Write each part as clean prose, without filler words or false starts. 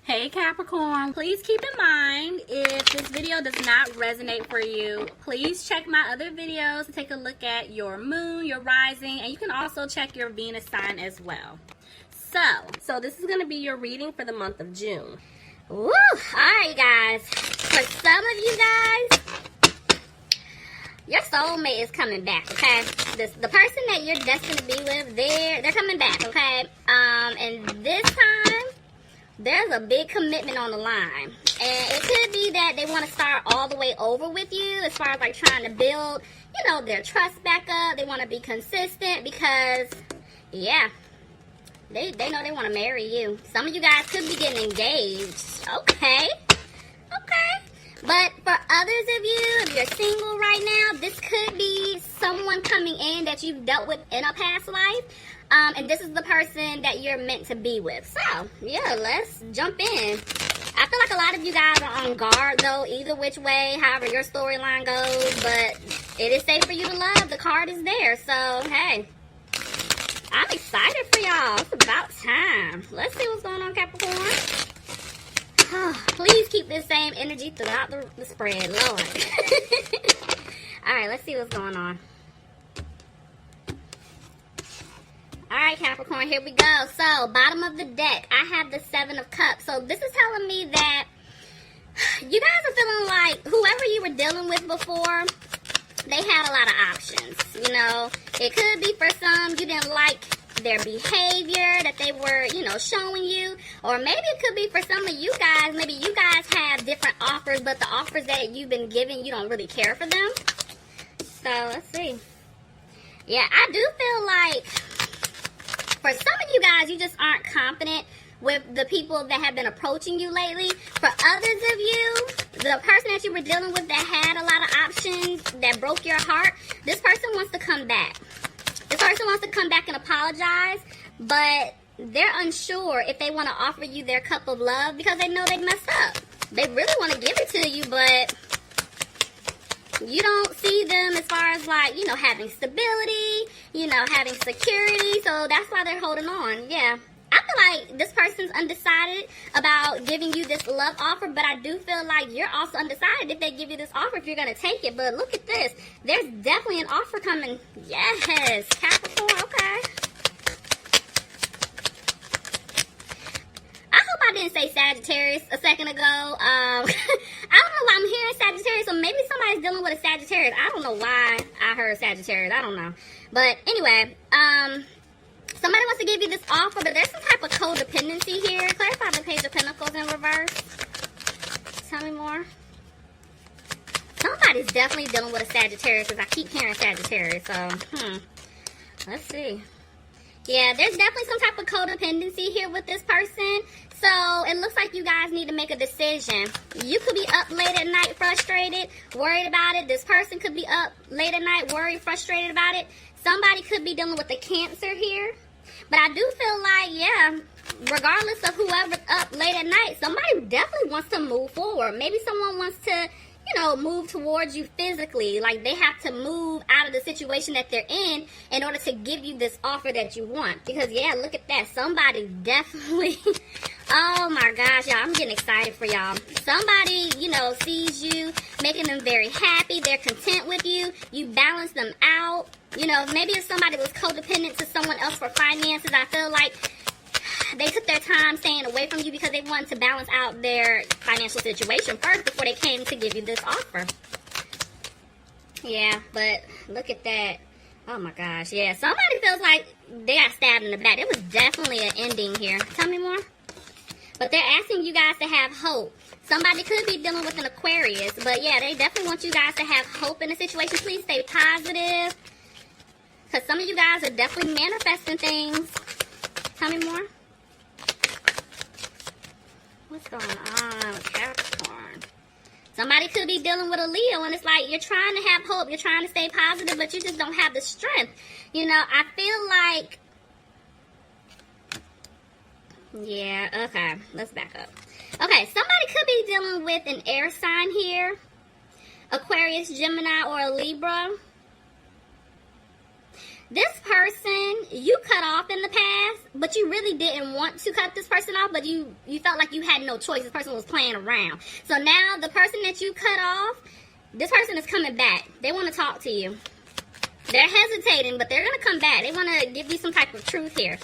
Hey Capricorn, please keep in mind if this video does not resonate for you, please check my other videos to take a look at your moon, your rising, and you can also check your Venus sign as well. So this is going to be your reading for the month of June. Woo! Alright guys, for some of you guys, your soulmate is coming back, okay? The person that you're destined to be with, they're coming back, okay? And this time, there's a big commitment on the line. And it could be that they want to start all the way over with you as far as like trying to build, you know, their trust back up. They want to be consistent because, yeah, they know they want to marry you. Some of you guys could be getting engaged. Okay. But for others of you, if you're single right now, this could be someone coming in that you've dealt with in a past life. And this is the person that you're meant to be with. So, yeah, let's jump in. I feel like a lot of you guys are on guard, though, either which way, however your storyline goes. But it is safe for you to love. The card is there. So, hey, I'm excited for y'all. It's about time. Let's see what's going on, Capricorn. Please keep this same energy throughout the spread, Lord. Alright, let's see what's going on. Alright, Capricorn, here we go. So, bottom of the deck, I have the 7 of Cups. So, this is telling me that you guys are feeling like whoever you were dealing with before, they had a lot of options. You know, it could be for some you didn't like their behavior that they were, you know, showing you. Or maybe it could be for some of you guys, maybe you guys have different offers, but the offers that you've been given, you don't really care for them. So, let's see. Yeah, I do feel like for some of you guys, you just aren't confident with the people that have been approaching you lately. For others of you, the person that you were dealing with that had a lot of options, that broke your heart, this person wants to come back. This person wants to come back and apologize, but they're unsure if they want to offer you their cup of love because they know they messed up. They really want to give it to you, but you don't see them as far as like, you know, having stability, you know, having security. So that's why they're holding on. Yeah. I feel like this person's undecided about giving you this love offer, but I do feel like you're also undecided if they give you this offer, if you're going to take it. But look at this. There's definitely an offer coming. Yes. Capricorn. Okay. I didn't say Sagittarius a second ago. I don't know why I'm hearing Sagittarius, so maybe somebody's dealing with a Sagittarius. I don't know why I heard Sagittarius. I don't know. But anyway, somebody wants to give you this offer, but there's some type of codependency here. Clarify the Page of Pentacles in reverse. Tell me more. Somebody's definitely dealing with a Sagittarius because I keep hearing Sagittarius. So, let's see. Yeah, there's definitely some type of codependency here with this person. So, it looks like you guys need to make a decision. You could be up late at night frustrated, worried about it. This person could be up late at night worried, frustrated about it. Somebody could be dealing with a Cancer here. But I do feel like, yeah, regardless of whoever's up late at night, somebody definitely wants to move forward. Maybe someone wants to, you know, move towards you physically. Like they have to move out of the situation that they're in order to give you this offer that you want. Because, yeah, look at that. Somebody definitely, oh my gosh, y'all, I'm getting excited for y'all. Somebody, you know, sees you, making them very happy. They're content with you. You balance them out. You know, maybe if somebody was codependent to someone else for finances, I feel like they took their time staying away from you because they wanted to balance out their financial situation first before they came to give you this offer. Yeah, but look at that. Oh my gosh, yeah. Somebody feels like they got stabbed in the back. There was definitely an ending here. Tell me more. But they're asking you guys to have hope. Somebody could be dealing with an Aquarius, but yeah, they definitely want you guys to have hope in the situation. Please stay positive. Because some of you guys are definitely manifesting things. Tell me more. What's going on with Capricorn? Somebody could be dealing with a Leo, and it's like you're trying to have hope. You're trying to stay positive, but you just don't have the strength. You know, I feel like... Yeah, okay. Let's back up. Okay, somebody could be dealing with an air sign here. Aquarius, Gemini, or a Libra. This person you cut off in the past, but you really didn't want to cut this person off, but you felt like you had no choice. This person was playing around. So now the person that you cut off, this person is coming back. They want to talk to you. They're hesitating, but they're going to come back. They want to give you some type of truth here.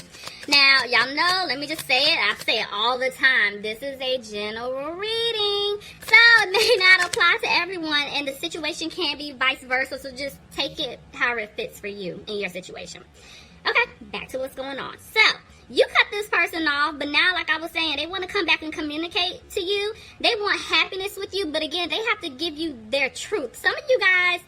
Now, y'all know, let me just say it. I say it all the time. This is a general reading. So, it may not apply to everyone, and the situation can be vice versa. So, just take it however it fits for you in your situation. Okay, back to what's going on. So, you cut this person off, but now, like I was saying, they want to come back and communicate to you. They want happiness with you, but again, they have to give you their truth. Some of you guys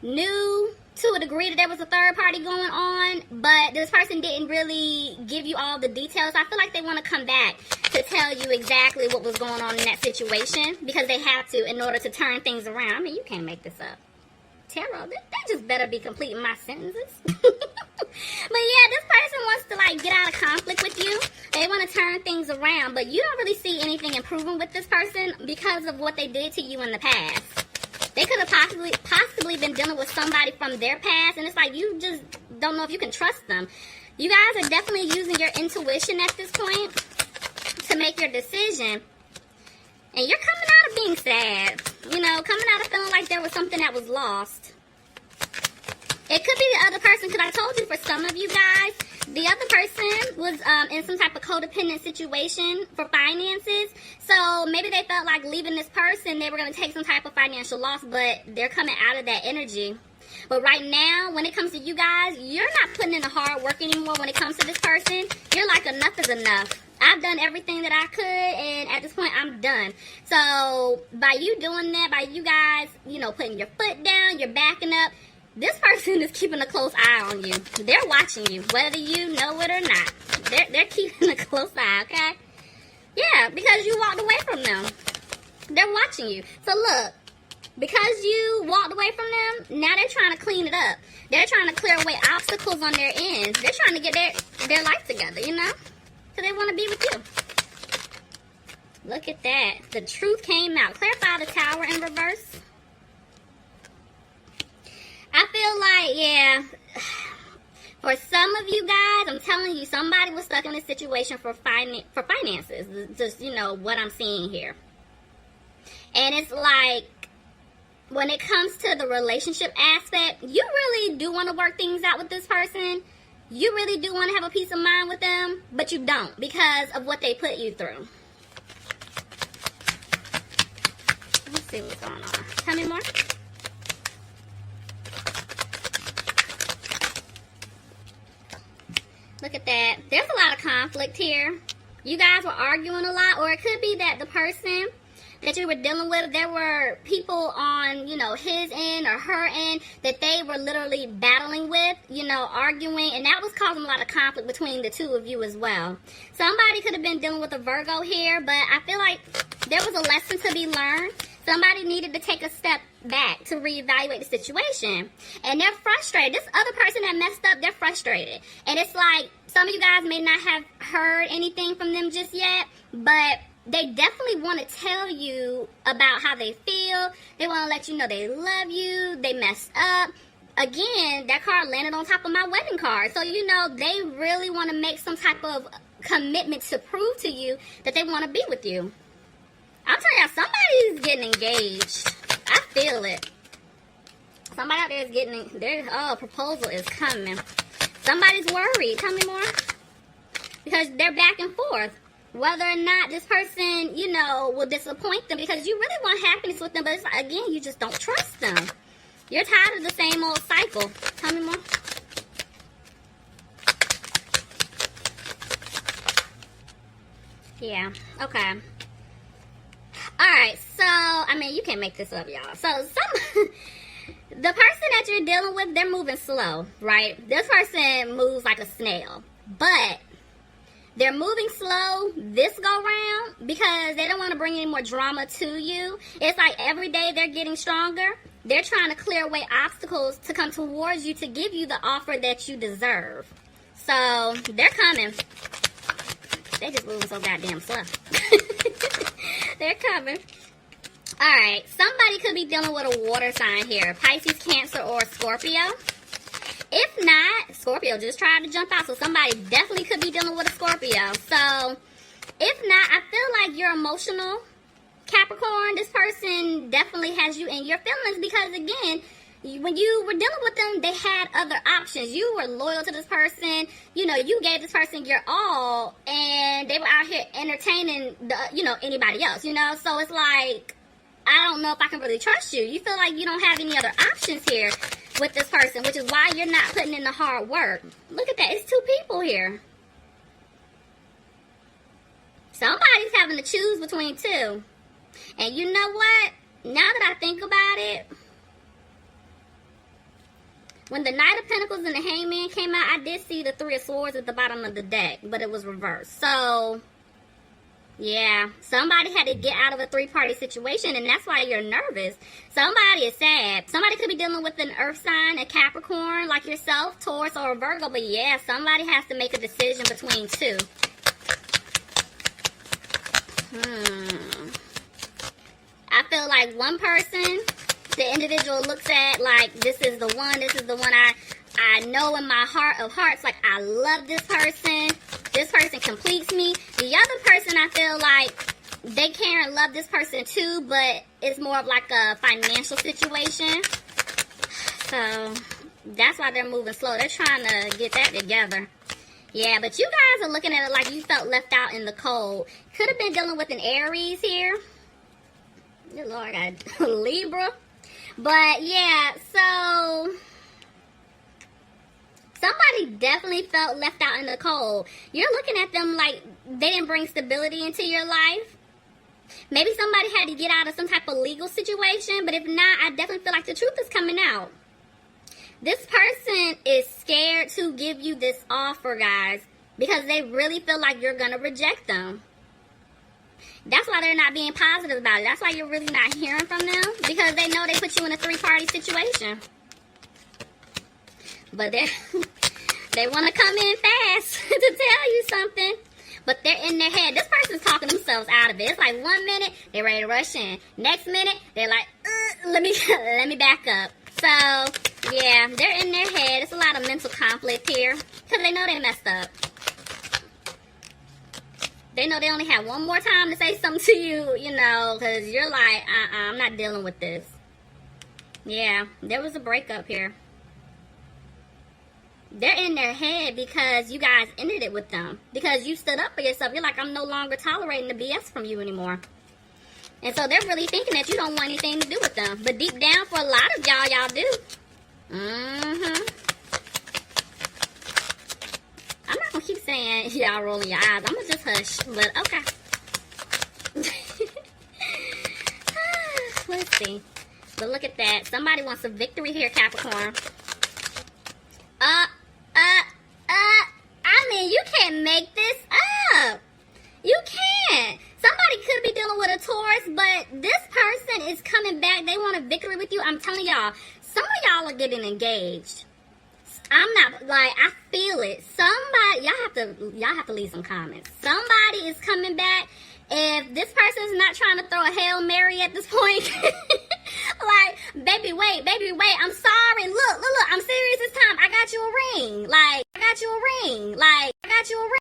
knew to a degree that there was a third party going on, but this person didn't really give you all the details. I feel like they want to come back to tell you exactly what was going on in that situation, because they have to in order to turn things around. I mean, you can't make this up. Tarot, they just better be completing my sentences. But yeah, this person wants to like get out of conflict with you. They want to turn things around, but you don't really see anything improving with this person because of what they did to you in the past. They could have possibly been dealing with somebody from their past, and it's like you just don't know if you can trust them. You guys are definitely using your intuition at this point to make your decision. And you're coming out of being sad. You know, coming out of feeling like there was something that was lost. It could be the other person, because I told you for some of you guys, the other person was in some type of codependent situation for finances. So maybe they felt like leaving this person, they were going to take some type of financial loss, but they're coming out of that energy. But right now, when it comes to you guys, you're not putting in the hard work anymore when it comes to this person. You're like, enough is enough. I've done everything that I could, and at this point, I'm done. So by you doing that, by you guys, you know, putting your foot down, you're backing up, this person is keeping a close eye on you. They're watching you, whether you know it or not. They're keeping a close eye, okay? Yeah, because you walked away from them. They're watching you. So look, because you walked away from them, now they're trying to clean it up. They're trying to clear away obstacles on their ends. They're trying to get their life together, you know? So they want to be with you. Look at that. The truth came out. Clarify the Tower in reverse. I feel like, yeah, for some of you guys, I'm telling you, somebody was stuck in a situation for finances. Just, you know, what I'm seeing here. And it's like, when it comes to the relationship aspect, you really do want to work things out with this person. You really do want to have a peace of mind with them, but you don't because of what they put you through. Let's see what's going on. Tell me more. Look at that. There's a lot of conflict here. You guys were arguing a lot, or it could be that the person that you were dealing with, there were people on, you know, his end or her end that they were literally battling with, you know, arguing, and that was causing a lot of conflict between the two of you as well. Somebody could have been dealing with a Virgo here, but I feel like there was a lesson to be learned. Somebody needed to take a step back to reevaluate the situation. And they're frustrated. This other person that messed up, they're frustrated. And it's like, some of you guys may not have heard anything from them just yet, but they definitely want to tell you about how they feel. They want to let you know they love you. They messed up. Again, that card landed on top of my wedding card. So, you know, they really want to make some type of commitment to prove to you that they want to be with you. I'll tell y'all, somebody's getting engaged. I feel it. Somebody out there is getting, their proposal is coming. Somebody's worried. Tell me more. Because they're back and forth. Whether or not this person, you know, will disappoint them. Because you really want happiness with them. But it's like, again, you just don't trust them. You're tired of the same old cycle. Tell me more. Yeah. Okay. Alright, so, I mean, you can't make this up, y'all. So, the person that you're dealing with, they're moving slow, right? This person moves like a snail. But they're moving slow this go round because they don't want to bring any more drama to you. It's like every day they're getting stronger. They're trying to clear away obstacles to come towards you to give you the offer that you deserve. So, they're coming. They just moving so goddamn slow. They're coming. Alright, somebody could be dealing with a water sign here. Pisces, Cancer, or Scorpio. If not, Scorpio just tried to jump out, so somebody definitely could be dealing with a Scorpio. So, if not, I feel like you're emotional, Capricorn. This person definitely has you in your feelings because, again, when you were dealing with them, they had other options. You were loyal to this person. You know, you gave this person your all, and they were out here entertaining anybody else, So it's like, I don't know if I can really trust you. You feel like you don't have any other options here with this person, which is why you're not putting in the hard work. Look at that. It's two people here. Somebody's having to choose between two. And you know what? Now that I think about it, when the Knight of Pentacles and the Hangman came out, I did see the Three of Swords at the bottom of the deck, but it was reversed. So, yeah, somebody had to get out of a three-party situation, and that's why you're nervous. Somebody is sad. Somebody could be dealing with an earth sign, a Capricorn, like yourself, Taurus, or a Virgo, but yeah, somebody has to make a decision between two. I feel like one person, the individual looks at like, this is the one I know in my heart of hearts, like, I love this person completes me. The other person, I feel like they care and love this person too, but it's more of like a financial situation. So that's why they're moving slow. They're trying to get that together. Yeah, but you guys are looking at it like you felt left out in the cold. Could have been dealing with an Aries here. Good Lord, I got a Libra. But yeah, so somebody definitely felt left out in the cold. You're looking at them like they didn't bring stability into your life. Maybe somebody had to get out of some type of legal situation, but if not, I definitely feel like the truth is coming out. This person is scared to give you this offer, guys, because they really feel like you're going to reject them. That's why they're not being positive about it. That's why you're really not hearing from them, because they know they put you in a three-party situation. But they want to come in fast to tell you something. But they're in their head. This person's talking themselves out of it. It's like 1 minute, they're ready to rush in. Next minute, they're like, let me back up. So, yeah, they're in their head. It's a lot of mental conflict here, because they know they messed up. They know they only have one more time to say something to you, because you're like, I'm not dealing with this. Yeah, there was a breakup here. They're in their head because you guys ended it with them. Because you stood up for yourself. You're like, I'm no longer tolerating the BS from you anymore. And so they're really thinking that you don't want anything to do with them. But deep down, for a lot of y'all do. I'm not going to keep saying y'all rolling your eyes. I'm going to just hush. But, okay. Let's see. But look at that. Somebody wants a victory here, Capricorn. I mean, you can't make this up. You can't. Somebody could be dealing with a Taurus, but this person is coming back. They want a victory with you. I'm telling y'all, some of y'all are getting engaged. I'm not, like, I feel it. Somebody, y'all have to leave some comments. Somebody is coming back. If this person is not trying to throw a Hail Mary at this point, like, baby, wait, I'm sorry. Look, I'm serious this time. I got you a ring. Like, I got you a ring.